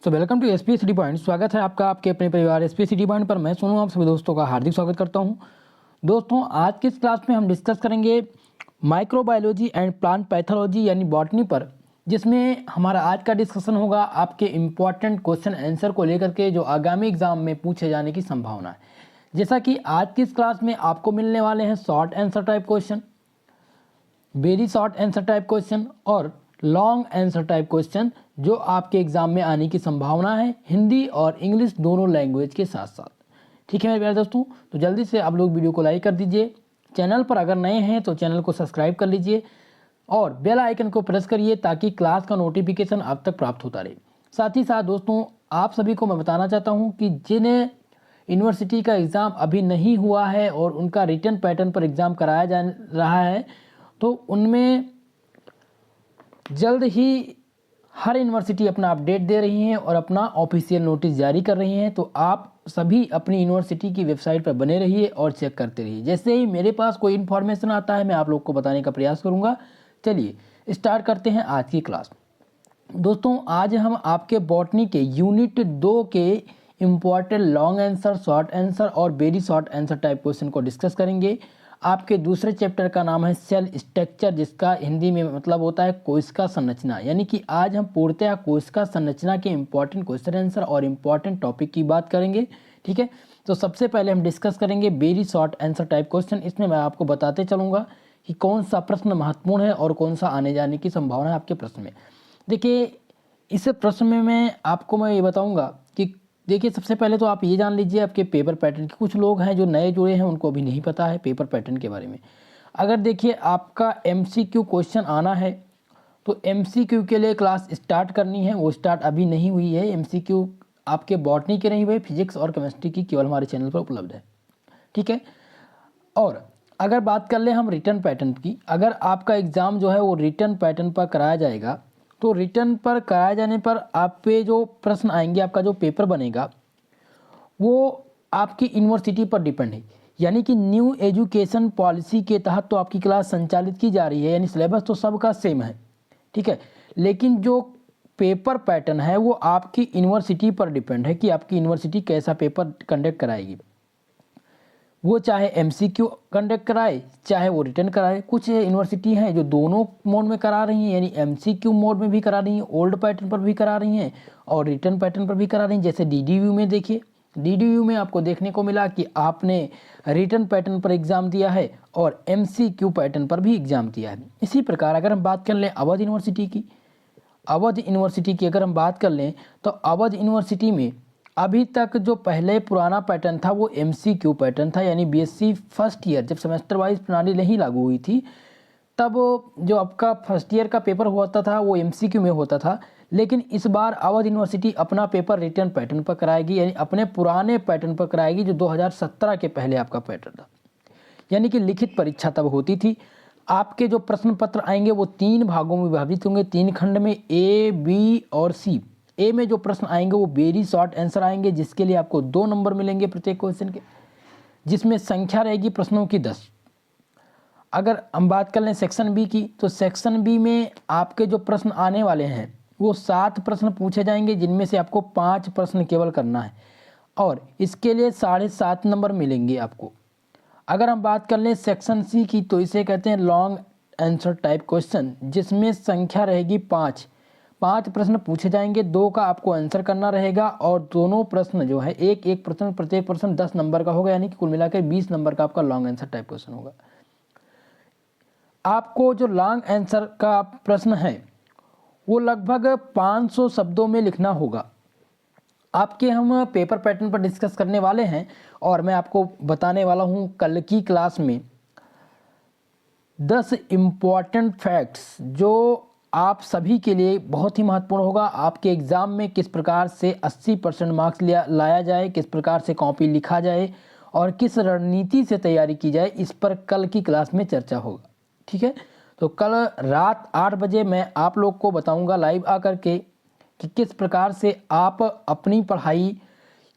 तो welcome to SPS city point. स्वागत है आपका आपके अपने परिवार एसपीएस सिटी पॉइंट पर। मैं सोनू आप सभी दोस्तों का हार्दिक स्वागत करता हूं। दोस्तों, आज की इस क्लास में हम डिस्कस करेंगे माइक्रोबायोलॉजी एंड प्लांट पैथोलॉजी यानी बॉटनी पर, जिसमें हमारा आज का डिस्कशन होगा आपके इम्पॉर्टेंट क्वेश्चन आंसर को लेकर के जो आगामी एग्जाम में पूछे जाने की संभावना है। जैसा कि आज की इस क्लास में आपको मिलने वाले हैं short answer type question, very short answer type question और लॉन्ग आंसर टाइप क्वेश्चन, जो आपके एग्जाम में आने की संभावना है हिंदी और इंग्लिश दोनों लैंग्वेज के साथ साथ। ठीक है मेरे प्यारे दोस्तों, तो जल्दी से आप लोग वीडियो को लाइक कर दीजिए। चैनल पर अगर नए हैं तो चैनल को सब्सक्राइब कर लीजिए और बेल आइकन को प्रेस करिए ताकि क्लास का नोटिफिकेशन आप तक प्राप्त होता रहे। साथ ही साथ दोस्तों, आप सभी को मैं बताना चाहता हूँ कि जिन्हें यूनिवर्सिटी का एग्ज़ाम अभी नहीं हुआ है और उनका रिटर्न पैटर्न पर एग्ज़ाम कराया जा रहा है, तो उनमें जल्द ही हर यूनिवर्सिटी अपना अपडेट दे रही हैं और अपना ऑफिशियल नोटिस जारी कर रही हैं। तो आप सभी अपनी यूनिवर्सिटी की वेबसाइट पर बने रहिए और चेक करते रहिए। जैसे ही मेरे पास कोई इन्फॉर्मेशन आता है मैं आप लोग को बताने का प्रयास करूंगा। चलिए स्टार्ट करते हैं आज की क्लास। दोस्तों, आज हम आपके बॉटनी के यूनिट 2 के important long answer, short answer और very short answer type question को डिस्कस करेंगे। आपके दूसरे चैप्टर का नाम है सेल स्ट्रक्चर, जिसका हिंदी में मतलब होता है कोशिका संरचना। यानी कि आज हम पूर्णतः कोशिका संरचना के इम्पॉर्टेंट क्वेश्चन आंसर और इम्पॉर्टेंट टॉपिक की बात करेंगे। ठीक है, तो सबसे पहले हम डिस्कस करेंगे very short answer type question. इसमें मैं आपको बताते चलूँगा कि कौन सा प्रश्न महत्वपूर्ण है और कौन सा आने जाने की संभावना है आपके प्रश्न में। देखिए, इस प्रश्न में मैं आपको ये बताऊँगा कि देखिए, सबसे पहले तो आप ये जान लीजिए आपके पेपर पैटर्न के। कुछ लोग हैं जो नए जुड़े हैं, उनको अभी नहीं पता है पेपर पैटर्न के बारे में। अगर देखिए आपका एमसीक्यू क्वेश्चन आना है तो एमसीक्यू के लिए क्लास स्टार्ट करनी है, वो स्टार्ट अभी नहीं हुई है। एमसीक्यू आपके बॉटनी के नहीं हुए, फिजिक्स और केमिस्ट्री की केवल हमारे चैनल पर उपलब्ध है। ठीक है, और अगर बात कर ले हम रिटर्न पैटर्न की, अगर आपका एग्ज़ाम जो है वो रिटर्न पैटर्न पर कराया जाएगा तो रिटर्न पर कराए जाने पर आप पे जो प्रश्न आएंगे, आपका जो पेपर बनेगा वो आपकी यूनिवर्सिटी पर डिपेंड है। यानी कि न्यू एजुकेशन पॉलिसी के तहत तो आपकी क्लास संचालित की जा रही है, यानी सिलेबस तो सबका सेम है। ठीक है, लेकिन जो पेपर पैटर्न है वो आपकी यूनिवर्सिटी पर डिपेंड है कि आपकी यूनिवर्सिटी कैसा पेपर कंडक्ट कराएगी। वो चाहे एमसीक्यू कंडक्ट कराए चाहे वो रिटर्न कराए। कुछ यूनिवर्सिटी हैं जो दोनों मोड में करा रही हैं, यानी एमसीक्यू मोड में भी करा रही हैं, ओल्ड पैटर्न पर भी करा रही हैं और रिटर्न पैटर्न पर भी करा रही हैं। जैसे डीडीयू में देखिए, डीडीयू में आपको देखने को मिला कि आपने रिटर्न पैटर्न पर एग्ज़ाम दिया है और एमसीक्यू पैटर्न पर भी एग्ज़ाम दिया है। इसी प्रकार अगर हम बात कर लें अवध यूनिवर्सिटी की, अवध यूनिवर्सिटी की अगर हम बात कर लें तो अवध यूनिवर्सिटी में अभी तक जो पहले पुराना पैटर्न था वो एमसीक्यू पैटर्न था। यानी बीएससी फर्स्ट ईयर जब सेमेस्टर वाइज प्रणाली नहीं लागू हुई थी, तब जो आपका फर्स्ट ईयर का पेपर होता था वो एमसीक्यू में होता था। लेकिन इस बार अवध यूनिवर्सिटी अपना पेपर रिटर्न पैटर्न पर कराएगी, यानी अपने पुराने पैटर्न पर कराएगी जो 2017 के पहले आपका पैटर्न था। यानी कि लिखित परीक्षा तब होती थी। आपके जो प्रश्न पत्र आएंगे वो 3 भागों में विभाजित होंगे, 3 खंड में, ए, बी और सी। ए में जो प्रश्न आएंगे वो वेरी शॉर्ट आंसर आएंगे, जिसके लिए आपको 2 नंबर मिलेंगे प्रत्येक क्वेश्चन के, जिसमें संख्या रहेगी प्रश्नों की 10। अगर हम बात कर लें सेक्शन बी की, तो सेक्शन बी में आपके जो प्रश्न आने वाले हैं वो 7 प्रश्न पूछे जाएंगे, जिनमें से आपको 5 प्रश्न केवल करना है और इसके लिए 7.5 नंबर मिलेंगे आपको। अगर हम बात कर लें सेक्शन सी की, तो इसे कहते हैं लॉन्ग आंसर टाइप क्वेश्चन, जिसमें संख्या रहेगी 5 प्रश्न पूछे जाएंगे, 2 का आपको आंसर करना रहेगा और दोनों प्रश्न जो है एक प्रश्न, प्रत्येक प्रश्न 10 नंबर का होगा, यानी कि कुल मिलाकर 20 नंबर का आपका लॉन्ग आंसर टाइप क्वेश्चन होगा। आपको जो लॉन्ग आंसर का प्रश्न है वो लगभग 500 शब्दों में लिखना होगा। आपके हम पेपर पैटर्न पर डिस्कस करने वाले हैं और मैं आपको बताने वाला हूं कल की क्लास में 10 इम्पॉर्टेंट फैक्ट्स जो आप सभी के लिए बहुत ही महत्वपूर्ण होगा। आपके एग्ज़ाम में किस प्रकार से 80% मार्क्स लाया जाए, किस प्रकार से कॉपी लिखा जाए और किस रणनीति से तैयारी की जाए, इस पर कल की क्लास में चर्चा होगा। ठीक है, तो कल रात 8 बजे मैं आप लोग को बताऊंगा लाइव आकर के कि किस प्रकार से आप अपनी पढ़ाई,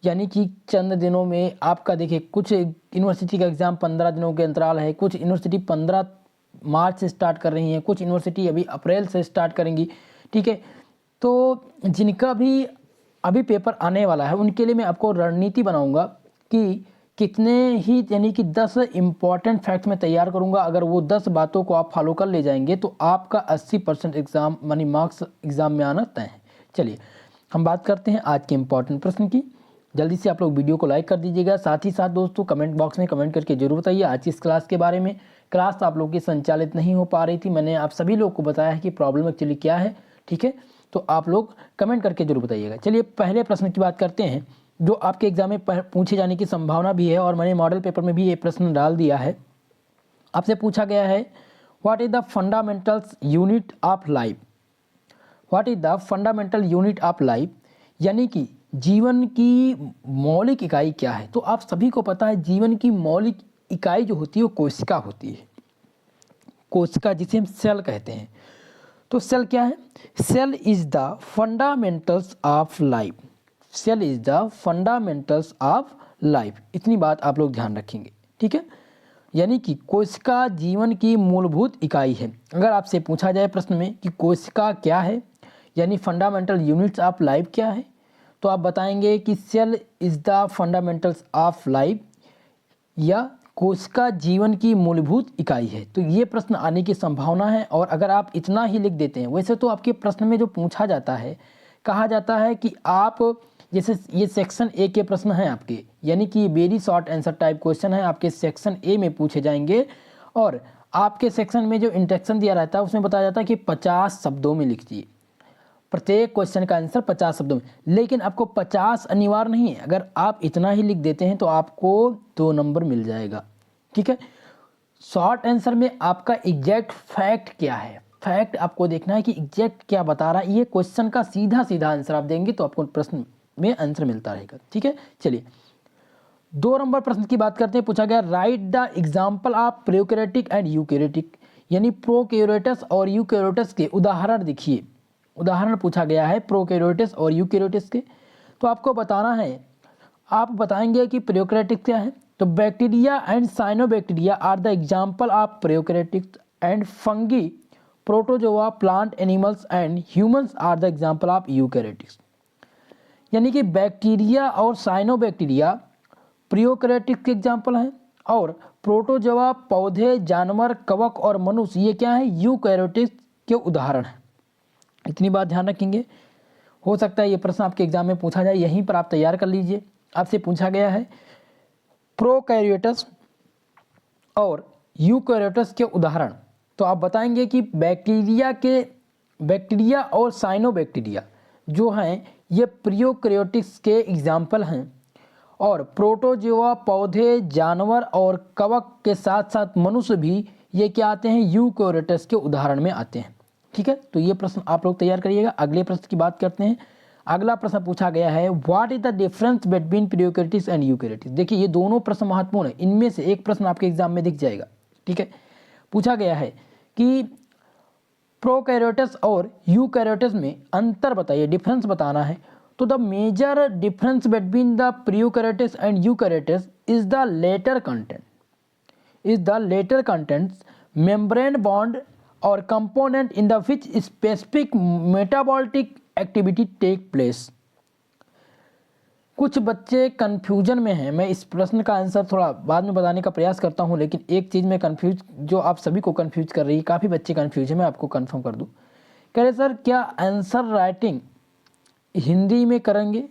यानी कि चंद दिनों में आपका, देखिए कुछ यूनिवर्सिटी का एग्ज़ाम 15 दिनों के अंतराल है, कुछ यूनिवर्सिटी 15 मार्च से स्टार्ट कर रही हैं, कुछ यूनिवर्सिटी अभी अप्रैल से स्टार्ट करेंगी। ठीक है, तो जिनका भी अभी पेपर आने वाला है उनके लिए मैं आपको रणनीति बनाऊंगा कि कितने ही यानी कि 10 इम्पॉर्टेंट फैक्ट्स मैं तैयार करूंगा। अगर वो 10 बातों को आप फॉलो कर ले जाएंगे तो आपका 80% एग्ज़ाम मानी मार्क्स एग्ज़ाम में आना तय है। चलिए हम बात करते हैं आज के इम्पॉर्टेंट प्रश्न की। जल्दी से आप लोग वीडियो को लाइक कर दीजिएगा, साथ ही साथ दोस्तों कमेंट बॉक्स में कमेंट करके जरूर बताइए आज की इस क्लास के बारे में। क्लास आप लोगों की संचालित नहीं हो पा रही थी, मैंने आप सभी लोग को बताया है कि प्रॉब्लम एक्चुअली क्या है, ठीक है, तो आप लोग कमेंट करके जरूर बताइएगा। चलिए पहले प्रश्न की बात करते हैं जो आपके एग्जाम में पूछे जाने की संभावना भी है और मैंने मॉडल पेपर में भी ये प्रश्न डाल दिया है। आपसे पूछा गया है what is the fundamentals unit of life. What is the fundamental unit of life, यानी कि जीवन की मौलिक इकाई क्या है। तो आप सभी को पता है जीवन की मौलिक इकाई जो होती है वो कोशिका होती है, कोशिका जिसे हम सेल कहते हैं। तो सेल क्या है? Cell is the fundamentals of life. Cell is the fundamentals of life, इतनी बात आप लोग ध्यान रखेंगे, ठीक है। यानी कि कोशिका जीवन की मूलभूत इकाई है। अगर आपसे पूछा जाए प्रश्न में कि कोशिका क्या है यानी फंडामेंटल यूनिट्स ऑफ लाइफ क्या है, तो आप बताएंगे कि cell is the fundamentals of life या कोशिका जीवन की मूलभूत इकाई है। तो ये प्रश्न आने की संभावना है। और अगर आप इतना ही लिख देते हैं, वैसे तो आपके प्रश्न में जो पूछा जाता है, कहा जाता है कि आप जैसे ये सेक्शन ए के प्रश्न हैं आपके, यानी कि very short answer type question है आपके सेक्शन ए में पूछे जाएंगे। और आपके सेक्शन में जो इंस्ट्रक्शन दिया रहता है उसमें बताया जाता है कि 50 शब्दों में लिखिए, प्रत्येक क्वेश्चन का आंसर 50 शब्दों में। लेकिन आपको 50 अनिवार्य नहीं है, अगर आप इतना ही लिख देते हैं तो आपको 2 नंबर मिल जाएगा, ठीक है। शॉर्ट आंसर में आपका एग्जैक्ट फैक्ट क्या है, फैक्ट आपको देखना है कि एग्जैक्ट क्या बता रहा है। ये क्वेश्चन का सीधा सीधा आंसर आप देंगे तो आपको प्रश्न में आंसर मिलता रहेगा, ठीक है। चलिए 2 नंबर प्रश्न की बात करते हैं। पूछा गया write the example of prokaryotic and eukaryotic, यानी प्रोकैरियोटस और यूकैरियोटस के उदाहरण देखिए। उदाहरण पूछा गया है प्रोकैरियोटस और यूकैरियोटस के। तो आपको बताना है, आप बताएंगे कि प्रोकैरियोटिक क्या है। तो bacteria and cyanobacteria are the example of prokaryotics and fungi, protozoa, plant, animals and humans are the example of eukaryotics. यानी कि बैक्टीरिया और साइनोबैक्टीरिया प्रोकैरियोटिक्स के एग्जाम्पल हैं और प्रोटोजोआ पौधे, जानवर, कवक और मनुष्य ये क्या है? यूकैरियोटिक्स के उदाहरण हैं। इतनी बात ध्यान रखेंगे। हो सकता है ये प्रश्न आपके एग्जाम में पूछा जाए, यहीं पर आप तैयार कर लीजिए। आपसे पूछा गया है प्रोकैरियोटस और यूकैरियोटस के उदाहरण, तो आप बताएंगे कि बैक्टीरिया और साइनोबैक्टीरिया जो हैं ये प्रोकैरियोटिक्स के एग्जाम्पल हैं और प्रोटोजोआ पौधे, जानवर और कवक के साथ साथ मनुष्य भी ये क्या आते हैं? यूकैरियोटस के उदाहरण में आते हैं, ठीक है। तो ये प्रश्न आप लोग तैयार करिएगा। अगले प्रश्न की बात करते हैं। अगला प्रश्न पूछा गया है what is the difference between prokaryotics and eukaryotics. देखिए ये दोनों प्रश्न महत्वपूर्ण है, इनमें से एक प्रश्न आपके एग्जाम में दिख जाएगा, ठीक है। पूछा गया है कि प्रोकैरियोटस और यूकैरियोटस में अंतर बताइए, डिफरेंस बताना है। तो the major difference between the prokaryotes and eukaryotes is the letter contents membrane bound और component in the which specific metabolic activity take place. कुछ बच्चे कंफ्यूजन में हैं, मैं इस प्रश्न का आंसर थोड़ा बाद में बताने का प्रयास करता हूं, लेकिन एक चीज़ में कंफ्यूज जो आप सभी को कंफ्यूज कर रही है, काफ़ी बच्चे कंफ्यूज हैं, मैं आपको कंफर्म कर दूं। कह रहे सर क्या आंसर राइटिंग हिंदी में करेंगे?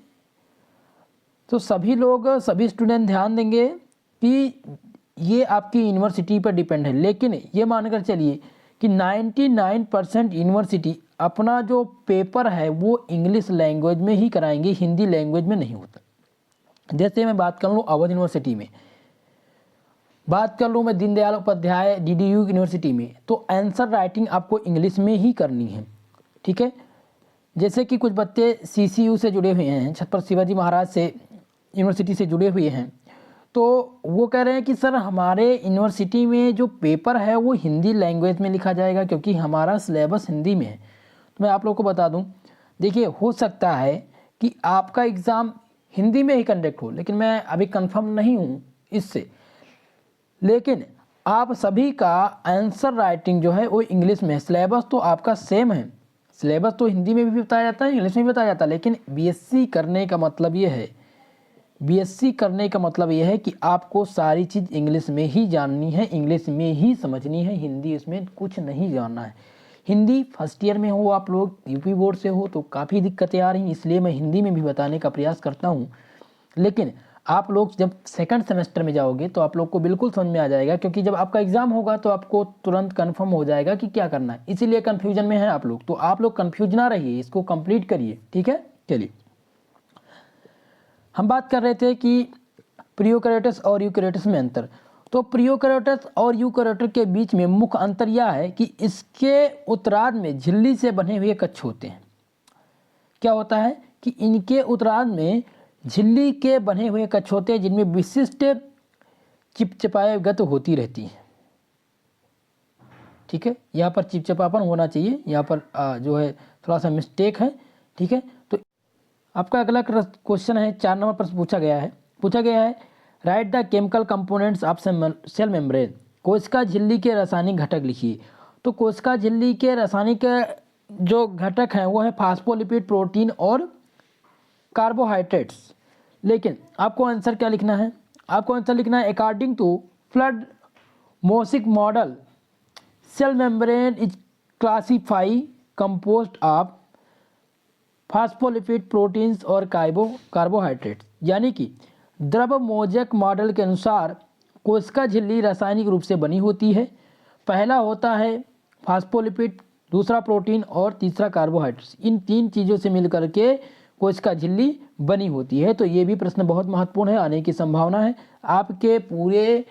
तो सभी लोग, सभी स्टूडेंट ध्यान देंगे कि ये आपकी यूनिवर्सिटी पर डिपेंड है, लेकिन ये मानकर चलिए कि 99% यूनिवर्सिटी अपना जो पेपर है वो इंग्लिश लैंग्वेज में ही कराएंगे, हिंदी लैंग्वेज में नहीं होता। जैसे मैं बात कर लूँ अवध यूनिवर्सिटी में, बात कर लूँ मैं दीनदयाल उपाध्याय DDU यूनिवर्सिटी में, तो आंसर राइटिंग आपको इंग्लिश में ही करनी है, ठीक है। जैसे कि कुछ बच्चे CCU से जुड़े हुए हैं, छत्रपति शिवाजी महाराज से यूनिवर्सिटी से जुड़े हुए हैं, तो वो कह रहे हैं कि सर हमारे यूनिवर्सिटी में जो पेपर है वो हिंदी लैंग्वेज में लिखा जाएगा क्योंकि हमारा सिलेबस हिंदी में है। तो मैं आप लोग को बता दूं, देखिए हो सकता है कि आपका एग्ज़ाम हिंदी में ही कंडक्ट हो, लेकिन मैं अभी कंफर्म नहीं हूं इससे, लेकिन आप सभी का आंसर राइटिंग जो है वो इंग्लिश में है। सिलेबस तो आपका सेम है, सिलेबस तो हिंदी में भी बताया जाता है, इंग्लिश में भी बताया जाता है, लेकिन बीएससी करने का मतलब ये है, बीएससी करने का मतलब ये है कि आपको सारी चीज़ इंग्लिश में ही जाननी है, इंग्लिश में ही समझनी है, हिंदी इसमें कुछ नहीं जानना है। हिंदी फर्स्ट ईयर में हो, आप लोग यूपी बोर्ड से हो तो काफ़ी दिक्कतें आ रही हैं, इसलिए मैं हिंदी में भी बताने का प्रयास करता हूँ। लेकिन आप लोग जब सेकंड सेमेस्टर में जाओगे तो आप लोग को बिल्कुल समझ में आ जाएगा, क्योंकि जब आपका एग्ज़ाम होगा तो आपको तुरंत कंफर्म हो जाएगा कि क्या करना है। इसीलिए कन्फ्यूजन में है आप लोग, तो आप लोग कन्फ्यूज ना रहिए, इसको कंप्लीट करिए, ठीक है। चलिए, हम बात कर रहे थे कि प्रियोकैरियोट्स और यूकैरियोट्स में अंतर। तो प्रियोकैरियोट्स और यूकैरियोट्स के बीच में मुख्य अंतर यह है कि इसके उत्तरार्ध में झिल्ली से बने हुए कक्ष होते हैं। क्या होता है कि इनके उत्तरार्ध में झिल्ली के बने हुए कक्ष होते हैं, जिनमें विशिष्ट चिपचिपाए गत होती रहती है, ठीक है। यहाँ पर चिपचिपापन होना चाहिए, यहाँ पर जो है थोड़ा सा मिस्टेक है, ठीक है। तो आपका अगला क्वेश्चन है, 4 नंबर प्रश्न पूछा गया है write the chemical components of cell membrane. कोशिका झिल्ली के रासायनिक घटक लिखिए। तो कोशिका झिल्ली के रासायनिक जो घटक हैं वो है फास्फोलिपिड, प्रोटीन और कार्बोहाइड्रेट्स। लेकिन आपको आंसर क्या लिखना है? आपको आंसर लिखना है according to fluid mosaic model cell membrane is classify composed of phospholipid, proteins और कार्बोहाइड्रेट्स। यानी कि द्रव मोज़ेक मॉडल के अनुसार कोशिका झिल्ली रासायनिक रूप से बनी होती है। पहला होता है फास्फोलिपिड, दूसरा प्रोटीन और तीसरा कार्बोहाइड्रेट्स। इन 3 चीज़ों से मिलकर के कोशिका झिल्ली बनी होती है। तो ये भी प्रश्न बहुत महत्वपूर्ण है, आने की संभावना है। आपके पूरे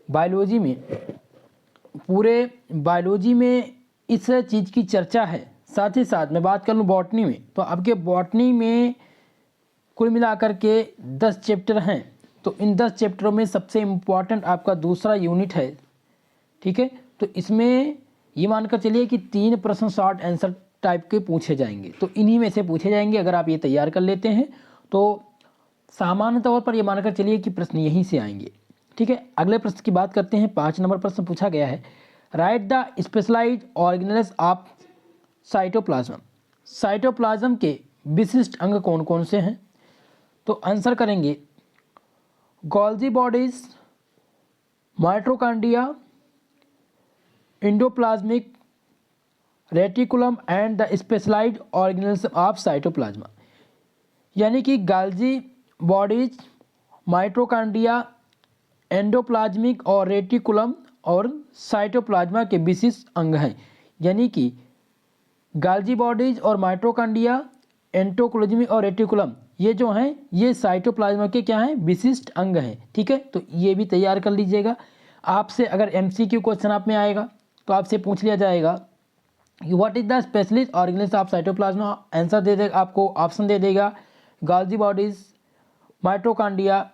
बायोलॉजी में इस चीज़ की चर्चा है। साथ ही साथ मैं बात कर लूँ बॉटनी में, तो आपके बॉटनी में कुल मिलाकर के 10 चैप्टर हैं। तो इन 10 चैप्टरों में सबसे इम्पॉर्टेंट आपका दूसरा यूनिट है, ठीक है। तो इसमें ये मानकर चलिए कि 3 प्रश्न शॉर्ट आंसर टाइप के पूछे जाएंगे, तो इन्हीं में से पूछे जाएंगे। अगर आप ये तैयार कर लेते हैं तो सामान्य तौर पर ये मानकर चलिए कि प्रश्न यहीं से आएंगे, ठीक है। अगले प्रश्न की बात करते हैं। 5 नंबर प्रश्न पूछा गया है write the specialised organelles of cytoplasm. Cytoplasm के विशिष्ट अंग कौन कौन से हैं? तो आंसर करेंगे Golgi bodies, mitochondria, endoplasmic reticulum and the specialised organelles of cytoplasm. यानी कि गाल्जी बॉडीज, माइटोकॉन्ड्रिया, एंडोप्लाज्मिक और रेटिकुलम और साइटोप्लाज्मा के विशिष्ट अंग हैं। यानी कि गाल्जी बॉडीज और माइटोकॉन्ड्रिया, एंडोप्लाज्मिक और रेटिकुलम, ये जो हैं ये साइटोप्लाज्मा के क्या हैं? विशिष्ट अंग हैं, ठीक है। तो ये भी तैयार कर लीजिएगा। आपसे अगर MCQ क्वेश्चन आप में आएगा तो आपसे पूछ लिया जाएगा what is the specialist organelles of cytoplasma. Answer दे देगा, आपको ऑप्शन दे देगा गाल्जी बॉडीज, माइटोकॉन्ड्रिया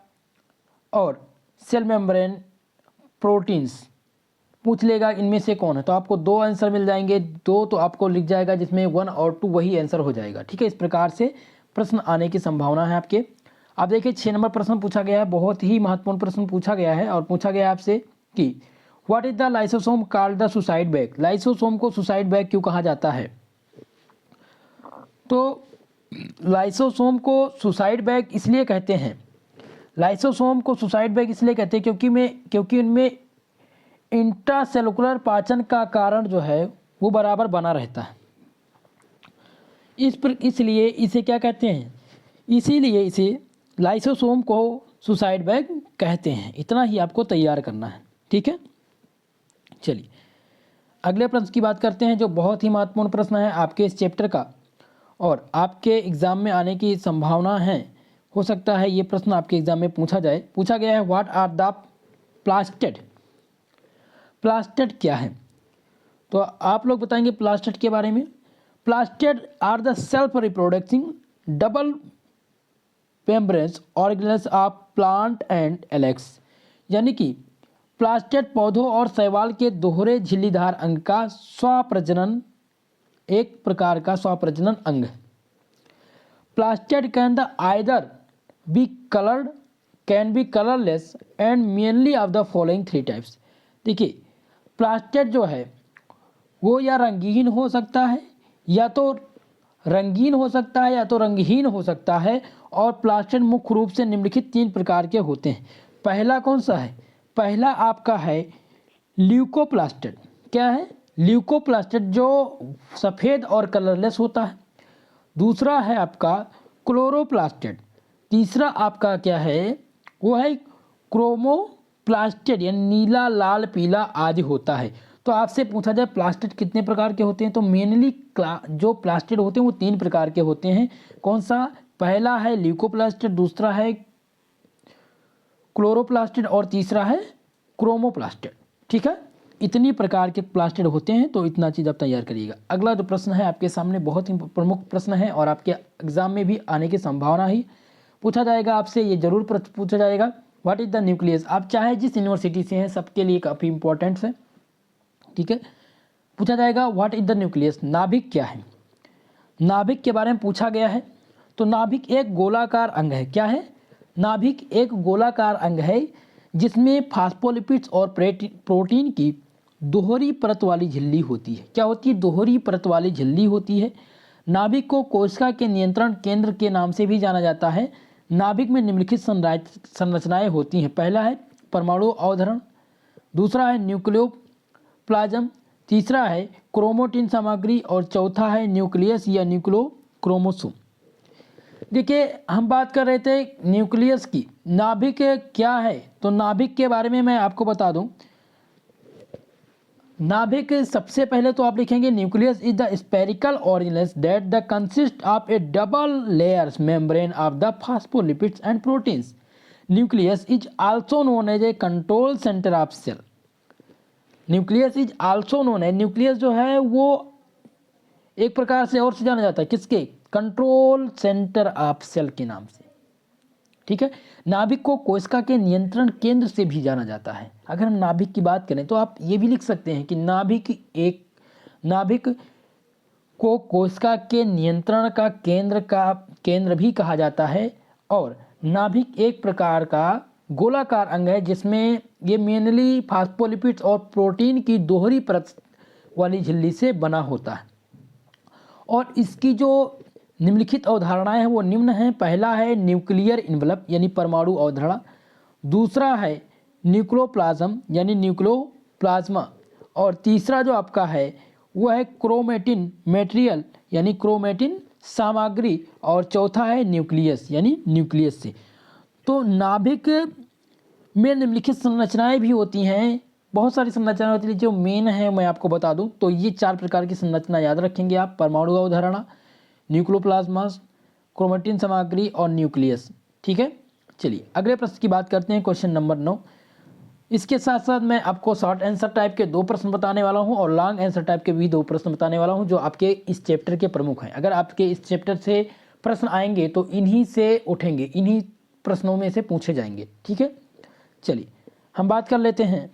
और सेल मेम्ब्रेन प्रोटीन्स। पूछ लेगा इनमें से कौन है, तो आपको 2 आंसर मिल जाएंगे। 2 तो आपको लिख जाएगा, जिसमें 1 और 2 वही आंसर हो जाएगा, ठीक है। इस प्रकार से प्रश्न आने की संभावना है आपके। अब देखिए 6 नंबर प्रश्न पूछा गया है, बहुत ही महत्वपूर्ण प्रश्न पूछा गया है। और पूछा गया है आपसे कि what is the lysosome called the suicide bag. Lysosome को सुसाइड बैग क्यों कहा जाता है? तो लाइसोसोम को सुसाइड बैग इसलिए कहते हैं, लाइसोसोम को सुसाइड बैग इसलिए कहते हैं क्योंकि उनमें इंट्रासेलुलर पाचन का कारण जो है वो बराबर बना रहता है। इसलिए इसे क्या कहते हैं? इसीलिए इसे लाइसोसोम को सुसाइड बैग कहते हैं। इतना ही आपको तैयार करना है, ठीक है। चलिए अगले प्रश्न की बात करते हैं, जो बहुत ही महत्वपूर्ण प्रश्न है आपके इस चैप्टर का और आपके एग्ज़ाम में आने की संभावना है। हो सकता है ये प्रश्न आपके एग्ज़ाम में पूछा जाए। पूछा गया है व्हाट आर द प्लास्टेड। प्लास्टेड क्या है? तो आप लोग बताएंगे प्लास्टेड के बारे में। Plastid are the self reproducing double membranous organelles of plant and एलेक्स। यानी कि प्लास्टेड पौधों और शैवाल के दोहरे झिल्लीदार अंग का स्वप्रजनन, एक प्रकार का स्वप्रजनन अंग है। Plastid can the either be coloured, can be colourless and mainly of the following 3 types. देखिए प्लास्टेड जो है वो या रंगीन हो सकता है या तो रंगीन हो सकता है या तो रंगहीन हो सकता है। और प्लास्टिड मुख्य रूप से निम्नलिखित 3 प्रकार के होते हैं। पहला कौन सा है? पहला आपका है ल्यूकोप्लास्टिड। क्या है? ल्यूकोप्लास्टिड, जो सफ़ेद और कलरलेस होता है। दूसरा है आपका क्लोरोप्लास्टिड। तीसरा आपका क्या है? वो है क्रोमोप्लास्टिड, यानी नीला, लाल, पीला आदि होता है। तो आपसे पूछा जाए प्लास्टिड कितने प्रकार के होते हैं, तो मेनली जो प्लास्टिड होते हैं वो 3 प्रकार के होते हैं। कौन सा? पहला है ल्यूकोप्लास्टिड, दूसरा है क्लोरोप्लास्टिड और तीसरा है क्रोमोप्लास्टिड। ठीक है, इतनी प्रकार के प्लास्टिड होते हैं, तो इतना चीज़ आप तैयार करिएगा। अगला जो प्रश्न है आपके सामने बहुत ही प्रमुख प्रश्न है और आपके एग्जाम में भी आने की संभावना ही पूछा जाएगा आपसे, ये जरूर पूछा जाएगा। What is the nucleus? आप चाहे जिस यूनिवर्सिटी से हैं सबके लिए काफ़ी इंपॉर्टेंट है। ठीक है, पूछा जाएगा व्हाट इज द न्यूक्लियस, नाभिक क्या है? नाभिक के बारे में पूछा गया है। तो नाभिक एक गोलाकार अंग है। क्या है? नाभिक एक गोलाकार अंग है जिसमें फास्फोलिपिड्स और प्रोटीन की दोहरी परत वाली झिल्ली होती है। क्या होती है? दोहरी परत वाली झिल्ली होती है। नाभिक को कोशिका के नियंत्रण केंद्र के नाम से भी जाना जाता है। नाभिक में निम्नलिखित संरचनाएं होती हैं। पहला है परमाणु अवधारण, दूसरा है न्यूक्लियोप्लाज्म, तीसरा है क्रोमोटिन सामग्री और चौथा है न्यूक्लियस या न्यूक्लियोक्रोमोसोम। देखिए, हम बात कर रहे थे न्यूक्लियस की। नाभिक क्या है? तो नाभिक के बारे में मैं आपको बता दूं। नाभिक सबसे पहले तो आप लिखेंगे nucleus is the spherical organelles that the consist of a double layers membrane of the phospholipids and proteins. Nucleus is also known as a control centre of cell. Nucleus is also known है, nucleus जो है वो एक प्रकार से और से जाना जाता है किसके? कंट्रोल सेंटर ऑफ सेल के नाम से। ठीक है, नाभिक को कोशिका के नियंत्रण केंद्र से भी जाना जाता है। अगर हम नाभिक की बात करें तो आप ये भी लिख सकते हैं कि नाभिक को कोशिका के नियंत्रण का केंद्र भी कहा जाता है। और नाभिक एक प्रकार का गोलाकार अंग है जिसमें ये मेनली फास्फोलिपिड्स और प्रोटीन की दोहरी परत वाली झिल्ली से बना होता है। और इसकी जो निम्नलिखित अवधारणाएं हैं वो निम्न हैं। पहला है न्यूक्लियर इन्वलप यानी परमाणु अवधारणा, दूसरा है न्यूक्लियोप्लाज्म यानी न्यूक्लियोप्लाज्मा, और तीसरा जो आपका है वो है क्रोमेटिन मेटेरियल यानी क्रोमेटिन सामग्री, और चौथा है न्यूक्लियस यानी न्यूक्लियस से। तो नाभिक में निम्नलिखित संरचनाएं भी होती हैं, बहुत सारी संरचनाएं होती हैं। जो मेन है मैं आपको बता दूं तो ये 4 प्रकार की संरचना याद रखेंगे आप: परमाणु अवधारणा, न्यूक्लियोप्लाज्मा, क्रोमेटिन सामग्री और न्यूक्लियस। ठीक है, चलिए अगले प्रश्न की बात करते हैं, क्वेश्चन नंबर 9। इसके साथ साथ मैं आपको शॉर्ट आंसर टाइप के 2 प्रश्न बताने वाला हूं और लॉन्ग आंसर टाइप के भी 2 प्रश्न बताने वाला हूं जो आपके इस चैप्टर के प्रमुख हैं। अगर आपके इस चैप्टर से प्रश्न आएंगे तो इन्हीं से उठेंगे, इन्हीं प्रश्नों में से पूछे जाएंगे। ठीक है, चलिए हम बात कर लेते हैं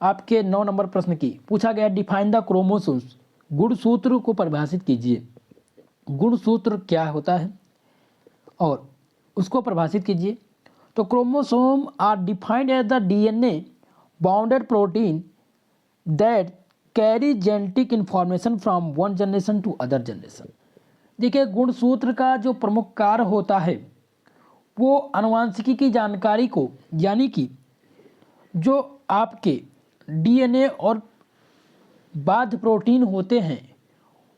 आपके 9 नंबर प्रश्न की। पूछा गया डिफाइन द क्रोमोसोम्स, गुणसूत्र को परिभाषित कीजिए। गुणसूत्र क्या होता है और उसको परिभाषित कीजिए। तो chromosome are defined as the DNA bounded protein that carry genetic information from one generation to other generation. देखिए, गुणसूत्र का जो प्रमुख कार्य होता है वो आनुवंशिकी की जानकारी को, यानी कि जो आपके डीएनए और बाध्य प्रोटीन होते हैं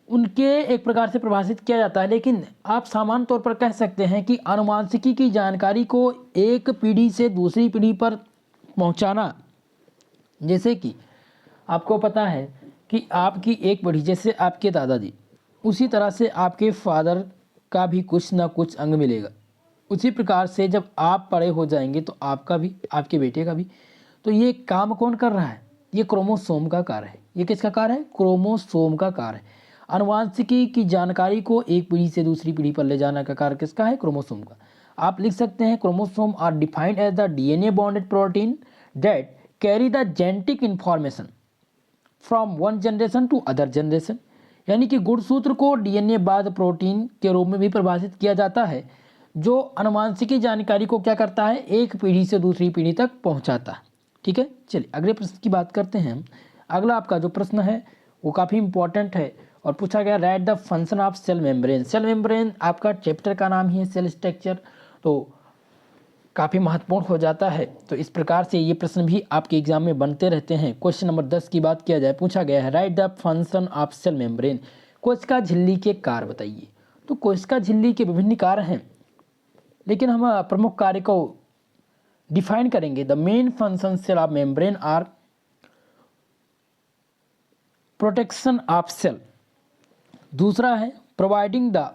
उनके एक प्रकार से प्रभाषित किया जाता है। लेकिन आप सामान्य तौर पर कह सकते हैं कि आनुवंशिकी की जानकारी को एक पीढ़ी से दूसरी पीढ़ी पर पहुंचाना, जैसे कि आपको पता है कि आपकी एक पीढ़ी, जैसे आपके दादाजी, उसी तरह से आपके फादर का भी कुछ ना कुछ अंग मिलेगा। उसी प्रकार से जब आप बड़े हो जाएंगे तो आपका भी, आपके बेटे का भी। तो ये काम कौन कर रहा है? ये क्रोमोसोम का कार्य है। ये किसका कार्य है? क्रोमोसोम का कार्य है। आनुवंशिकी की जानकारी को एक पीढ़ी से दूसरी पीढ़ी पर ले जाने का कार्य किसका है? क्रोमोसोम का। आप लिख सकते हैं chromosome are defined as the DNA bonded protein that carry the genetic information from one generation to other generation. यानी कि गुणसूत्र को डीएनए बाध्य प्रोटीन के रूप में भी परिभाषित किया जाता है जो आनुवंशिकी जानकारी को क्या करता है? एक पीढ़ी से दूसरी पीढ़ी तक पहुंचाता है। ठीक है, चलिए अगले प्रश्न की बात करते हैं। अगला आपका जो प्रश्न है वो काफ़ी इंपॉर्टेंट है और पूछा गया write the function of cell membrane. Cell membrane आपका चैप्टर का नाम ही है सेल स्ट्रक्चर, तो काफ़ी महत्वपूर्ण हो जाता है। तो इस प्रकार से ये प्रश्न भी आपके एग्जाम में बनते रहते हैं। क्वेश्चन नंबर 10 की बात किया जाए, पूछा गया है write the function of cell membrane. कोशिका झिल्ली के कार्य बताइए। तो कोशिका झिल्ली के विभिन्न कार्य हैं, लेकिन हम प्रमुख कार्य को डिफाइन करेंगे। The main function cell of membrane are protection of cell, दूसरा है providing the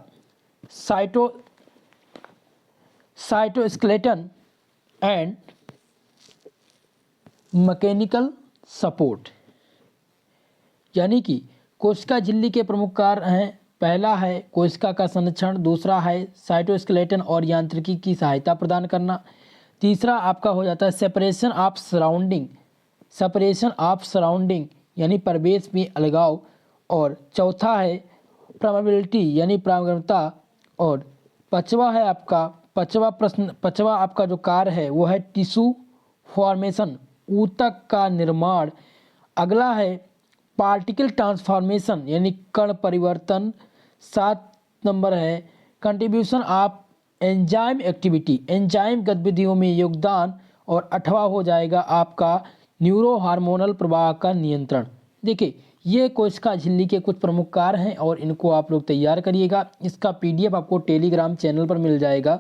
cytoskeleton and mechanical support. यानी कि कोशिका झिल्ली के प्रमुख कार्य हैं, पहला है कोशिका का संरक्षण, दूसरा है साइटोस्केलेटन और यांत्रिकी की सहायता प्रदान करना, तीसरा आपका हो जाता है सेपरेशन ऑफ सराउंडिंग यानी परिवेश में अलगाव, और चौथा है परमेबिलिटी यानी पारगम्यता, और पांचवा आपका जो कार्य है वो है टिश्यू फॉर्मेशन, ऊतक का निर्माण। अगला है पार्टिकल ट्रांसफॉर्मेशन यानी कण परिवर्तन। 7 नंबर है contribution of enzyme activity, enzyme गतिविधियों में योगदान, और 8वां हो जाएगा आपका न्यूरो हार्मोनल प्रवाह का नियंत्रण। देखिए ये कोशिका झिल्ली के कुछ प्रमुख कार्य हैं और इनको आप लोग तैयार करिएगा। इसका पीडीएफ आपको टेलीग्राम चैनल पर मिल जाएगा।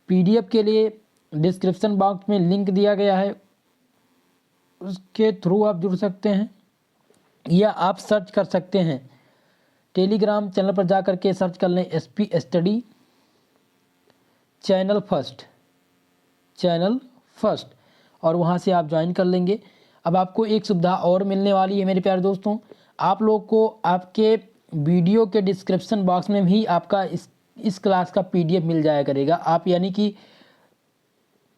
पीडीएफ के लिए डिस्क्रिप्शन बॉक्स में लिंक दिया गया है, उसके थ्रू आप जुड़ सकते हैं या आप सर्च कर सकते हैं। टेलीग्राम चैनल पर जा कर के सर्च कर लें एसपी स्टडी चैनल फर्स्ट और वहाँ से आप ज्वाइन कर लेंगे। अब आपको एक सुविधा और मिलने वाली है मेरे प्यारे दोस्तों, आप लोग को आपके वीडियो के डिस्क्रिप्शन बॉक्स में भी आपका इस क्लास का पीडीएफ मिल जाया करेगा। आप यानी कि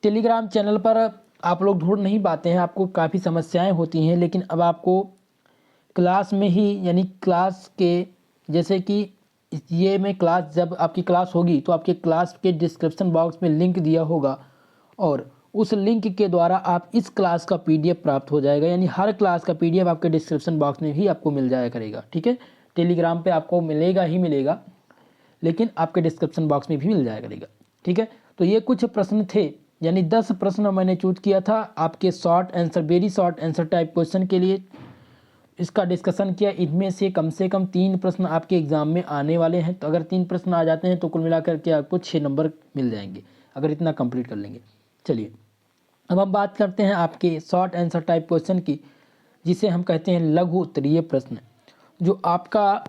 टेलीग्राम चैनल पर आप लोग ढूंढ नहीं पाते हैं, आपको काफ़ी समस्याएं होती हैं, लेकिन अब आपको क्लास में ही यानी क्लास के जैसे कि ये में क्लास जब आपकी क्लास होगी तो आपके क्लास के डिस्क्रिप्शन बॉक्स में लिंक दिया होगा और उस लिंक के द्वारा आप इस क्लास का पीडीएफ प्राप्त हो जाएगा। यानी हर क्लास का पीडीएफ आपके डिस्क्रिप्शन बॉक्स में भी आपको मिल जाया करेगा। ठीक है, टेलीग्राम पे आपको मिलेगा ही मिलेगा, लेकिन आपके डिस्क्रिप्शन बॉक्स में भी मिल जाया करेगा। ठीक है, तो ये कुछ प्रश्न थे, यानी 10 प्रश्न मैंने चूज किया था आपके short answer, very short answer type question के लिए इसका डिस्कशन किया। इनमें से कम 3 प्रश्न आपके एग्जाम में आने वाले हैं, तो अगर 3 प्रश्न आ जाते हैं तो कुल मिलाकर के आपको 6 नंबर मिल जाएंगे अगर इतना कंप्लीट कर लेंगे। चलिए अब हम बात करते हैं आपके शॉर्ट आंसर टाइप क्वेश्चन की, जिसे हम कहते हैं लघु उत्तरीय प्रश्न। जो आपका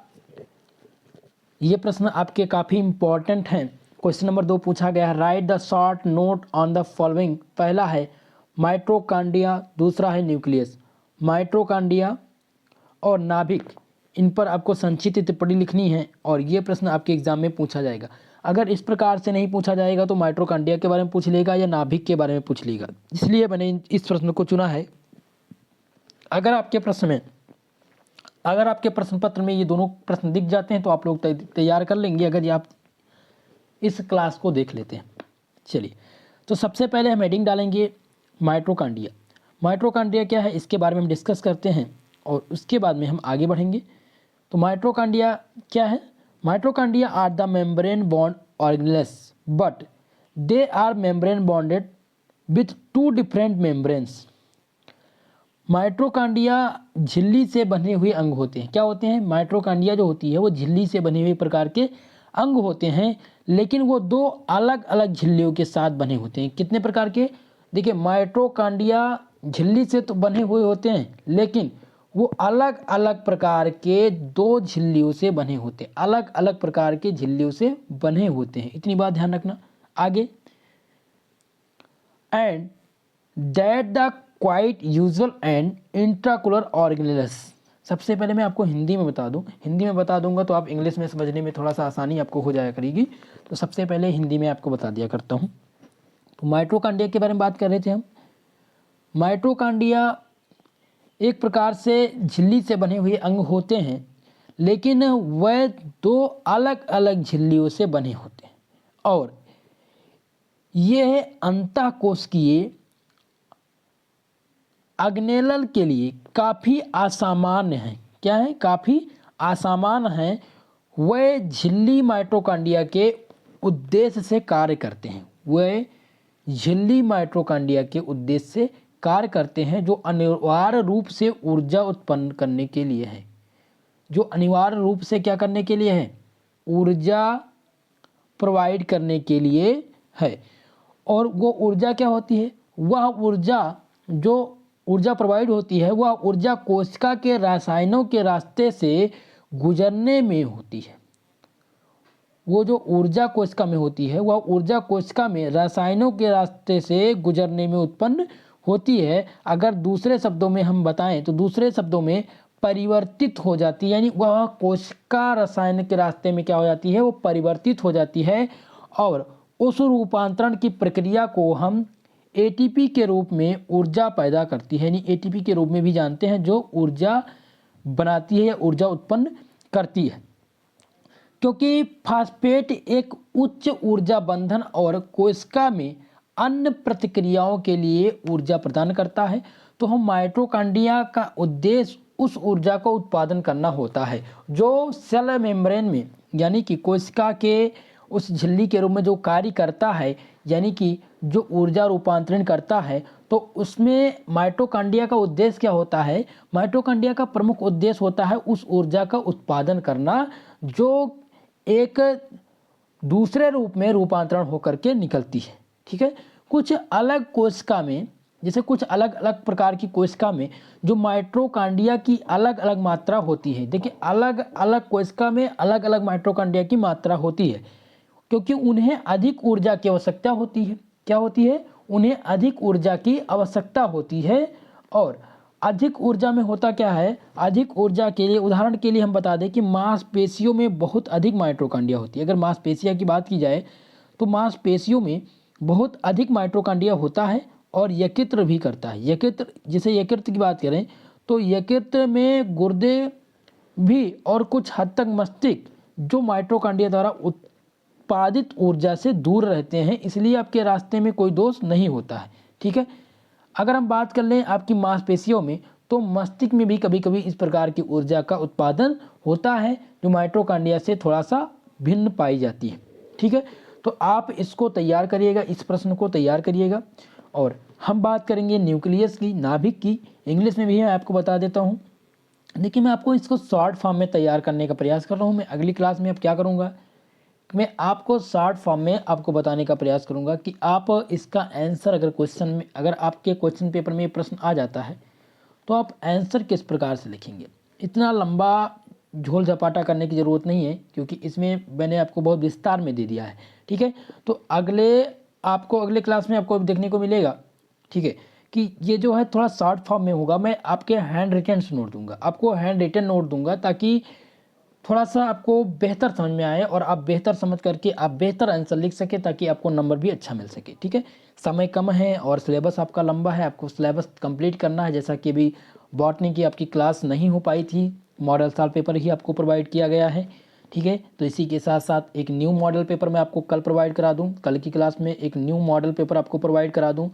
ये प्रश्न आपके काफ़ी इंपॉर्टेंट हैं। क्वेश्चन नंबर 2 पूछा गया है write the short note on the following. पहला है माइटोकॉन्ड्रिया, दूसरा है न्यूक्लियस। माइटोकॉन्ड्रिया और नाभिक, इन पर आपको संक्षिप्त टिप्पणी लिखनी है और ये प्रश्न आपके एग्जाम में पूछा जाएगा। अगर इस प्रकार से नहीं पूछा जाएगा तो माइटोकॉन्ड्रिया के बारे में पूछ लेगा या नाभिक के बारे में पूछ लेगा, इसलिए मैंने इस प्रश्न को चुना है। अगर आपके प्रश्न पत्र में ये दोनों प्रश्न दिख जाते हैं तो आप लोग तैयार कर लेंगे अगर ये आप इस क्लास को देख लेते हैं। चलिए, तो सबसे पहले हम हेडिंग डालेंगे माइटोकॉन्ड्रिया। माइटोकॉन्ड्रिया क्या है इसके बारे में हम डिस्कस करते हैं और उसके बाद में हम आगे बढ़ेंगे। तो माइटोकॉन्ड्रिया क्या है? Mitochondria are the membrane bond organelles but they are membrane bonded with 2 different membranes. Mitochondria झिल्ली से बने हुए अंग होते हैं। क्या होते हैं? माइटोकॉन्ड्रिया जो होती है वो झिल्ली से बने हुए प्रकार के अंग होते हैं, लेकिन वो 2 अलग अलग झिल्लियों के साथ बने होते हैं। कितने प्रकार के? देखिए, माइटोकॉन्ड्रिया झिल्ली से तो बने हुए होते हैं, लेकिन वो अलग अलग प्रकार के 2 झिल्लियों से बने होते हैं, अलग अलग प्रकार के झिल्लियों से बने होते हैं। इतनी बात ध्यान रखना। आगे, and that the quite usual and intraocular organelles. सबसे पहले मैं आपको हिंदी में बता दूंगा तो आप इंग्लिश में समझने में थोड़ा सा आसानी आपको हो जाया करेगी। तो सबसे पहले हिंदी में आपको बता दिया करता हूँ। तो माइटोकॉन्ड्रिया के बारे में बात कर रहे थे हम। माइटोकॉन्ड्रिया एक प्रकार से झिल्ली से बने हुए अंग होते हैं, लेकिन वह 2 अलग अलग झिल्लियों से बने होते हैं और यह अंतःकोशिकीय ऑर्गेनेल के लिए काफ़ी असामान्य है। क्या है? काफ़ी असमान हैं वे झिल्ली माइटोकॉन्ड्रिया के उद्देश्य से कार्य करते हैं। वे झिल्ली माइटोकॉन्ड्रिया के उद्देश्य से कार्य करते हैं जो अनिवार्य रूप से ऊर्जा उत्पन्न करने के लिए है। जो अनिवार्य रूप से क्या करने के लिए है? ऊर्जा प्रोवाइड करने के लिए है। और वो ऊर्जा क्या होती है? वह ऊर्जा जो ऊर्जा प्रोवाइड होती है वह ऊर्जा कोशिका के रसायनों के रास्ते से गुजरने में होती है। वो जो ऊर्जा कोशिका में होती है वह ऊर्जा कोशिका में रसायनों के रास्ते से गुजरने में उत्पन्न होती है। अगर दूसरे शब्दों में हम बताएं तो दूसरे शब्दों में परिवर्तित हो जाती है, यानी वह कोशिका रसायन के रास्ते में क्या हो जाती है? वो परिवर्तित हो जाती है और उस रूपांतरण की प्रक्रिया को हम एटीपी के रूप में ऊर्जा पैदा करती है, यानी एटीपी के रूप में भी जानते हैं, जो ऊर्जा बनाती है या ऊर्जा उत्पन्न करती है। क्योंकि फास्फेट एक उच्च ऊर्जा बंधन और कोशिका में अन्य प्रतिक्रियाओं के लिए ऊर्जा प्रदान करता है, तो हम माइटोकॉन्ड्रिया का उद्देश्य उस ऊर्जा को उत्पादन करना होता है जो सेल मेम्ब्रेन में, यानी कि कोशिका के उस झिल्ली के रूप में जो कार्य करता है, यानी कि जो ऊर्जा रूपांतरण करता है, तो उसमें माइटोकॉन्ड्रिया का उद्देश्य क्या होता है? माइटोकॉन्ड्रिया का प्रमुख उद्देश्य होता है उस ऊर्जा का उत्पादन करना जो एक दूसरे रूप में रूपांतरण होकर के निकलती है। ठीक है, कुछ अलग कोशिका में, जैसे कुछ अलग अलग प्रकार की कोशिका में जो माइटोकॉन्ड्रिया की अलग अलग मात्रा होती है। देखिए, अलग अलग कोशिका में अलग अलग माइटोकॉन्ड्रिया की मात्रा होती है, क्योंकि उन्हें अधिक ऊर्जा की आवश्यकता होती है। क्या होती है? उन्हें अधिक ऊर्जा की आवश्यकता होती है। और अधिक ऊर्जा में होता क्या है? अधिक ऊर्जा के लिए उदाहरण के लिए हम बता दें कि मांसपेशियों में बहुत अधिक माइटोकॉन्ड्रिया होती है। अगर मांसपेशिया की बात की जाए तो मांसपेशियों में बहुत अधिक माइटोकॉन्ड्रिया होता है और यकृत भी करता है। यकृत, जैसे यकृत की बात करें तो यकृत में गुर्दे भी और कुछ हद तक मस्तिष्क जो माइटोकॉन्ड्रिया द्वारा उत्पादित ऊर्जा से दूर रहते हैं, इसलिए आपके रास्ते में कोई दोष नहीं होता है। ठीक है, अगर हम बात कर लें आपकी मांसपेशियों में तो मस्तिष्क में भी कभी कभी इस प्रकार की ऊर्जा का उत्पादन होता है जो माइटोकॉन्ड्रिया से थोड़ा सा भिन्न पाई जाती है। ठीक है, तो आप इसको तैयार करिएगा, इस प्रश्न को तैयार करिएगा। और हम बात करेंगे न्यूक्लियस की, नाभिक की। इंग्लिश में भी मैं आपको बता देता हूँ, लेकिन मैं आपको इसको शॉर्ट फॉर्म में तैयार करने का प्रयास कर रहा हूँ। मैं अगली क्लास में अब क्या करूँगा, मैं आपको शॉर्ट फॉर्म में आपको बताने का प्रयास करूंगा कि आप इसका आंसर, अगर क्वेश्चन में, अगर आपके क्वेश्चन पेपर में ये प्रश्न आ जाता है तो आप आंसर किस प्रकार से लिखेंगे। इतना लंबा झोल झपाटा करने की ज़रूरत नहीं है, क्योंकि इसमें मैंने आपको बहुत विस्तार में दे दिया है। ठीक है, तो अगले क्लास में आपको देखने को मिलेगा, ठीक है, कि ये जो है थोड़ा शॉर्ट फॉर्म में होगा। मैं आपके हैंड रिटन नोट दूंगा, आपको हैंड रिटन नोट दूंगा, ताकि थोड़ा सा आपको बेहतर समझ में आए और आप बेहतर समझ करके आप बेहतर आंसर लिख सके, ताकि आपको नंबर भी अच्छा मिल सके। ठीक है, समय कम है और सिलेबस आपका लंबा है, आपको सिलेबस कंप्लीट करना है। जैसा कि अभी बॉटनी की आपकी क्लास नहीं हो पाई थी, मॉडल साल पेपर ही आपको प्रोवाइड किया गया है। ठीक है, तो इसी के साथ साथ एक न्यू मॉडल पेपर मैं आपको कल प्रोवाइड करा दूँ, कल की क्लास में एक न्यू मॉडल पेपर आपको प्रोवाइड करा दूँ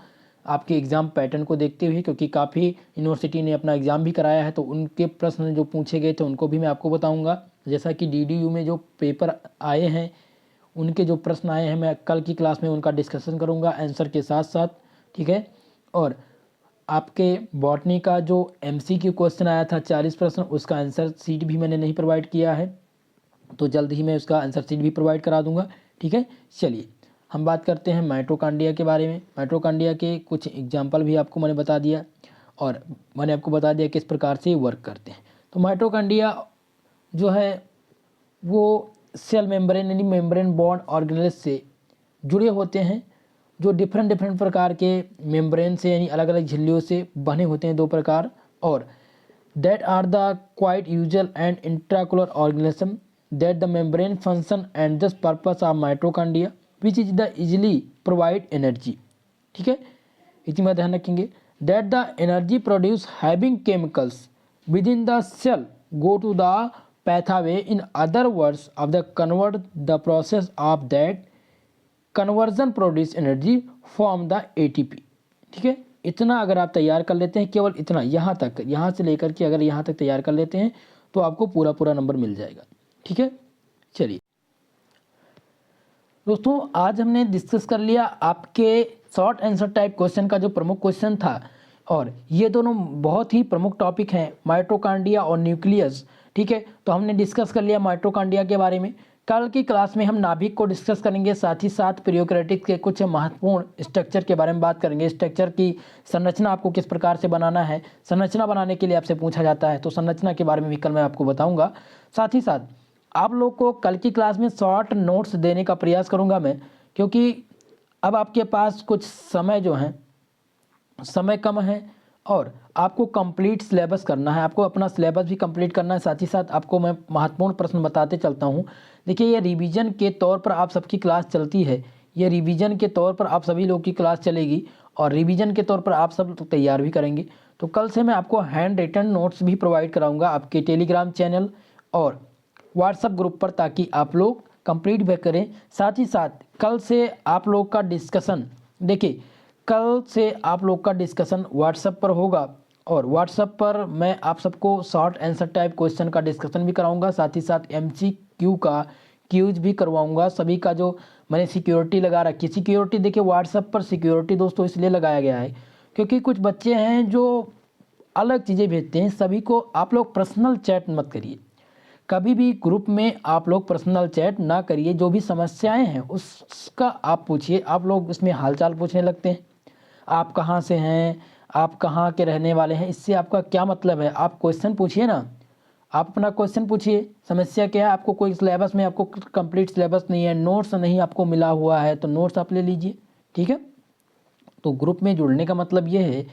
आपके एग्ज़ाम पैटर्न को देखते हुए, क्योंकि काफ़ी यूनिवर्सिटी ने अपना एग्ज़ाम भी कराया है, तो उनके प्रश्न जो पूछे गए थे उनको भी मैं आपको बताऊंगा। जैसा कि DDU में जो पेपर आए हैं, उनके जो प्रश्न आए हैं, मैं कल की क्लास में उनका डिस्कशन करूंगा आंसर के साथ साथ। ठीक है, और आपके बॉटनी का जो MCQ क्वेश्चन आया था 40 प्रश्न, उसका आंसर सीट भी मैंने नहीं प्रोवाइड किया है, तो जल्द ही मैं उसका आंसर सीट भी प्रोवाइड करा दूंगा। ठीक है, चलिए हम बात करते हैं माइटोकॉन्ड्रिया के बारे में। माइटोकॉन्ड्रिया के कुछ एग्जाम्पल भी आपको मैंने बता दिया और मैंने आपको बता दिया किस प्रकार से वर्क करते हैं। तो माइटोकॉन्ड्रिया जो है वो सेल मेम्ब्रेन यानी मेम्ब्रेन बॉन्ड ऑर्गेनेल्स से जुड़े होते हैं, जो डिफरेंट प्रकार के मेम्ब्रेन से यानी अलग अलग झिल्लियों से बने होते हैं, 2 प्रकार। और that are the quite usual and intracellular organism that the membrane function and this purpose of mitochondria which is the easily provide energy. ठीक है, इसी में ध्यान रखेंगे। That the energy produce having chemicals within the cell go to the pathway, in other words of the convert the process of that conversion produce energy from the ATP। ठीक है, इतना अगर आप तैयार कर लेते हैं, केवल इतना, यहाँ तक, यहाँ से लेकर के अगर यहाँ तक तैयार कर लेते हैं तो आपको पूरा पूरा नंबर मिल जाएगा। ठीक है, चलिए दोस्तों, आज हमने डिस्कस कर लिया आपके शॉर्ट आंसर टाइप क्वेश्चन का जो प्रमुख क्वेश्चन था, और ये दोनों बहुत ही प्रमुख टॉपिक हैं, माइटोकॉन्ड्रिया और न्यूक्लियस। ठीक है, तो हमने डिस्कस कर लिया माइटोकॉन्ड्रिया के बारे में। कल की क्लास में हम नाभिक को डिस्कस करेंगे, साथ ही साथ प्रोकैरियोटिक के कुछ महत्वपूर्ण स्ट्रक्चर के बारे में बात करेंगे। स्ट्रक्चर की संरचना आपको किस प्रकार से बनाना है, संरचना बनाने के लिए आपसे पूछा जाता है, तो संरचना के बारे में भी कल मैं आपको बताऊँगा। साथ ही साथ आप लोग को कल की क्लास में शॉर्ट नोट्स देने का प्रयास करूंगा मैं, क्योंकि अब आपके पास कुछ समय जो है, समय कम है और आपको कंप्लीट सिलेबस करना है, आपको अपना सिलेबस भी कंप्लीट करना है। साथ ही साथ आपको मैं महत्वपूर्ण प्रश्न बताते चलता हूँ। देखिए, ये रिवीजन के तौर पर आप सबकी क्लास चलती है, ये रिवीजन के तौर पर आप सभी लोग की क्लास चलेगी और रिवीजन के तौर पर आप सब तैयार भी करेंगे। तो कल से मैं आपको हैंड रिटन नोट्स भी प्रोवाइड कराऊंगा आपके टेलीग्राम चैनल और व्हाट्सएप ग्रुप पर, ताकि आप लोग कंप्लीट भी करें। साथ ही साथ कल से आप लोग का डिस्कशन, देखिए कल से आप लोग का डिस्कशन व्हाट्सएप पर होगा और व्हाट्सएप पर मैं आप सबको शॉर्ट आंसर टाइप क्वेश्चन का डिस्कशन भी कराऊंगा, साथ ही साथ MCQ का क्यूज भी करवाऊंगा। सभी का जो मैंने सिक्योरिटी लगा रखी, सिक्योरिटी देखिए व्हाट्सएप पर सिक्योरिटी दोस्तों इसलिए लगाया गया है क्योंकि कुछ बच्चे हैं जो अलग चीज़ें भेजते हैं। सभी को आप लोग पर्सनल चैट मत करिए, कभी भी ग्रुप में आप लोग पर्सनल चैट ना करिए। जो भी समस्याएं हैं उसका आप पूछिए। आप लोग इसमें हालचाल पूछने लगते हैं, आप कहाँ से हैं, आप कहाँ के रहने वाले हैं, इससे आपका क्या मतलब है? आप क्वेश्चन पूछिए ना, आप अपना क्वेश्चन पूछिए, समस्या क्या है आपको। कोई सिलेबस में आपको कंप्लीट सिलेबस नहीं है, नोट्स नहीं आपको मिला हुआ है, तो नोट्स आप ले लीजिए। ठीक है, तो ग्रुप में जुड़ने का मतलब ये है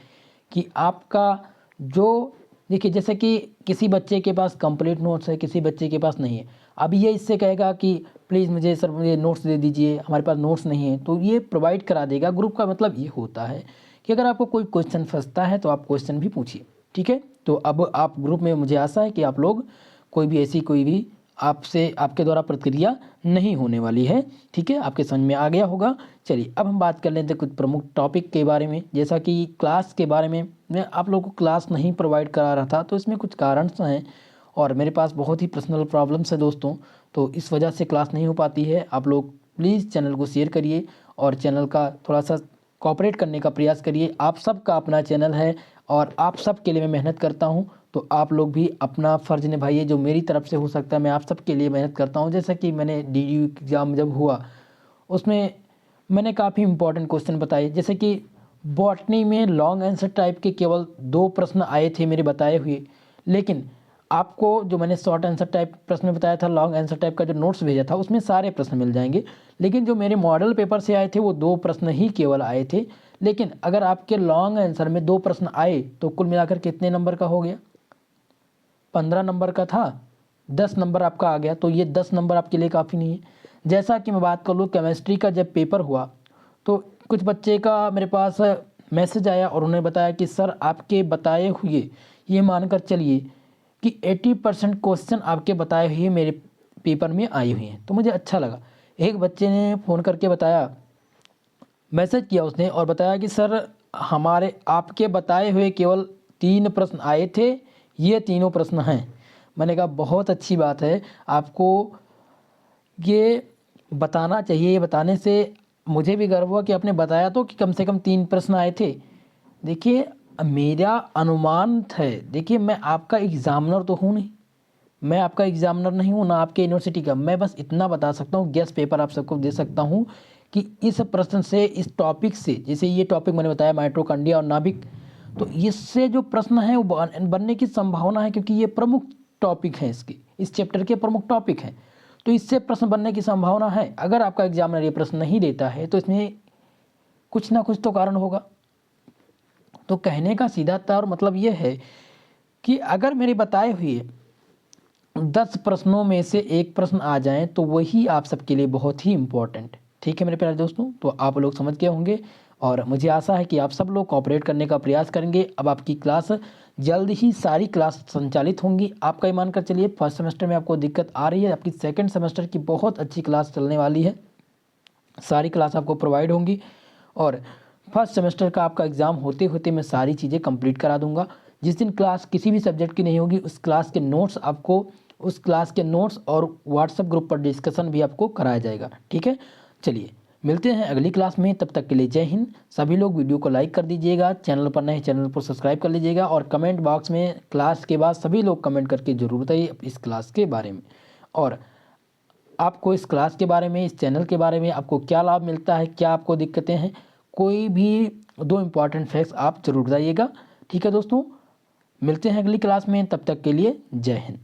कि आपका जो, देखिए जैसे कि किसी बच्चे के पास कंप्लीट नोट्स है, किसी बच्चे के पास नहीं है। अब ये इससे कहेगा कि प्लीज़ मुझे सर मुझे नोट्स दे दीजिए, हमारे पास नोट्स नहीं है, तो ये प्रोवाइड करा देगा। ग्रुप का मतलब ये होता है कि अगर आपको कोई क्वेश्चन फंसता है तो आप क्वेश्चन भी पूछिए। ठीक है, तो अब आप ग्रुप में, मुझे आशा है कि आप लोग कोई भी ऐसी कोई भी आपसे आपके द्वारा प्रतिक्रिया नहीं होने वाली है। ठीक है, आपके समझ में आ गया होगा। चलिए अब हम बात कर लेते हैं कुछ प्रमुख टॉपिक के बारे में। जैसा कि क्लास के बारे में मैं आप लोगों को क्लास नहीं प्रोवाइड करा रहा था, तो इसमें कुछ कारण हैं और मेरे पास बहुत ही पर्सनल प्रॉब्लम्स है दोस्तों, तो इस वजह से क्लास नहीं हो पाती है। आप लोग प्लीज़ चैनल को शेयर करिए और चैनल का थोड़ा सा कोऑपरेट करने का प्रयास करिए। आप सबका अपना चैनल है और आप सब के लिए मैं मेहनत करता हूँ, तो आप लोग भी अपना फ़र्ज़ निभाइए। जो मेरी तरफ से हो सकता है मैं आप सब के लिए मेहनत करता हूँ। जैसा कि मैंने DDU एग्ज़ाम जब हुआ उसमें मैंने काफ़ी इंपॉर्टेंट क्वेश्चन बताए, जैसे कि बॉटनी में लॉन्ग आंसर टाइप के केवल 2 प्रश्न आए थे मेरे बताए हुए, लेकिन आपको जो मैंने शॉर्ट आंसर टाइप प्रश्न बताया था, लॉन्ग आंसर टाइप का जो नोट्स भेजा था उसमें सारे प्रश्न मिल जाएंगे। लेकिन जो मेरे मॉडल पेपर से आए थे वो 2 प्रश्न ही केवल आए थे। लेकिन अगर आपके लॉन्ग आंसर में 2 प्रश्न आए तो कुल मिलाकर कितने नंबर का हो गया? 15 नंबर का था, 10 नंबर आपका आ गया, तो ये 10 नंबर आपके लिए काफ़ी नहीं है। जैसा कि मैं बात कर लूँ केमिस्ट्री का, जब पेपर हुआ तो कुछ बच्चे का मेरे पास मैसेज आया और उन्होंने बताया कि सर आपके बताए हुए, ये मानकर चलिए कि 80% क्वेश्चन आपके बताए हुए मेरे पेपर में आए हुए हैं। तो मुझे अच्छा लगा। एक बच्चे ने फ़ोन करके बताया, मैसेज किया उसने और बताया कि सर हमारे आपके बताए हुए केवल 3 प्रश्न आए थे, ये तीनों प्रश्न हैं। मैंने कहा बहुत अच्छी बात है, आपको ये बताना चाहिए। ये बताने से मुझे भी गर्व हुआ कि आपने बताया तो कि कम से कम 3 प्रश्न आए थे। देखिए मेरा अनुमान है, देखिए मैं आपका एग्ज़ामिनर तो हूँ नहीं, मैं आपका एग्ज़ामिनर नहीं हूँ ना आपके यूनिवर्सिटी का। मैं बस इतना बता सकता हूँ, गेस पेपर आप सबको दे सकता हूँ कि इस प्रश्न से, इस टॉपिक से, जैसे ये टॉपिक मैंने बताया माइटोकॉन्ड्रिया और नाभिक, तो इससे जो प्रश्न है वो बनने की संभावना है, क्योंकि ये प्रमुख टॉपिक हैं, इसके इस चैप्टर के प्रमुख टॉपिक हैं, तो इससे प्रश्न बनने की संभावना है। अगर आपका एग्जामिनर ये प्रश्न नहीं देता है तो इसमें कुछ ना कुछ तो कारण होगा। तो कहने का सीधा तौर मतलब ये है कि अगर मेरे बताए हुए 10 प्रश्नों में से एक प्रश्न आ जाएं तो वही आप सबके लिए बहुत ही इम्पोर्टेंट। ठीक है मेरे प्यारे दोस्तों, तो आप लोग समझ गए होंगे और मुझे आशा है कि आप सब लोग कोऑपरेट करने का प्रयास करेंगे। अब आपकी क्लास जल्द ही सारी क्लास संचालित होंगी। आपका ये मानकर चलिए फर्स्ट सेमेस्टर में आपको दिक्कत आ रही है, आपकी सेकंड सेमेस्टर की बहुत अच्छी क्लास चलने वाली है, सारी क्लास आपको प्रोवाइड होंगी और फर्स्ट सेमेस्टर का आपका एग्ज़ाम होते होते मैं सारी चीज़ें कंप्लीट करा दूंगा। जिस दिन क्लास किसी भी सब्जेक्ट की नहीं होगी उस क्लास के नोट्स आपको, उस क्लास के नोट्स और व्हाट्सएप ग्रुप पर डिस्कशन भी आपको कराया जाएगा। ठीक है, चलिए मिलते हैं अगली क्लास में, तब तक के लिए जय हिंद। सभी लोग वीडियो को लाइक कर दीजिएगा, चैनल पर नए चैनल को सब्सक्राइब कर लीजिएगा और कमेंट बॉक्स में क्लास के बाद सभी लोग कमेंट करके जरूर बताइए इस क्लास के बारे में, और आपको इस क्लास के बारे में, इस चैनल के बारे में आपको क्या लाभ मिलता है, क्या आपको दिक्कतें हैं, कोई भी 2 इम्पॉर्टेंट फैक्ट्स आप जरूर बताइएगा। ठीक है दोस्तों, मिलते हैं अगली क्लास में, तब तक के लिए जय हिंद।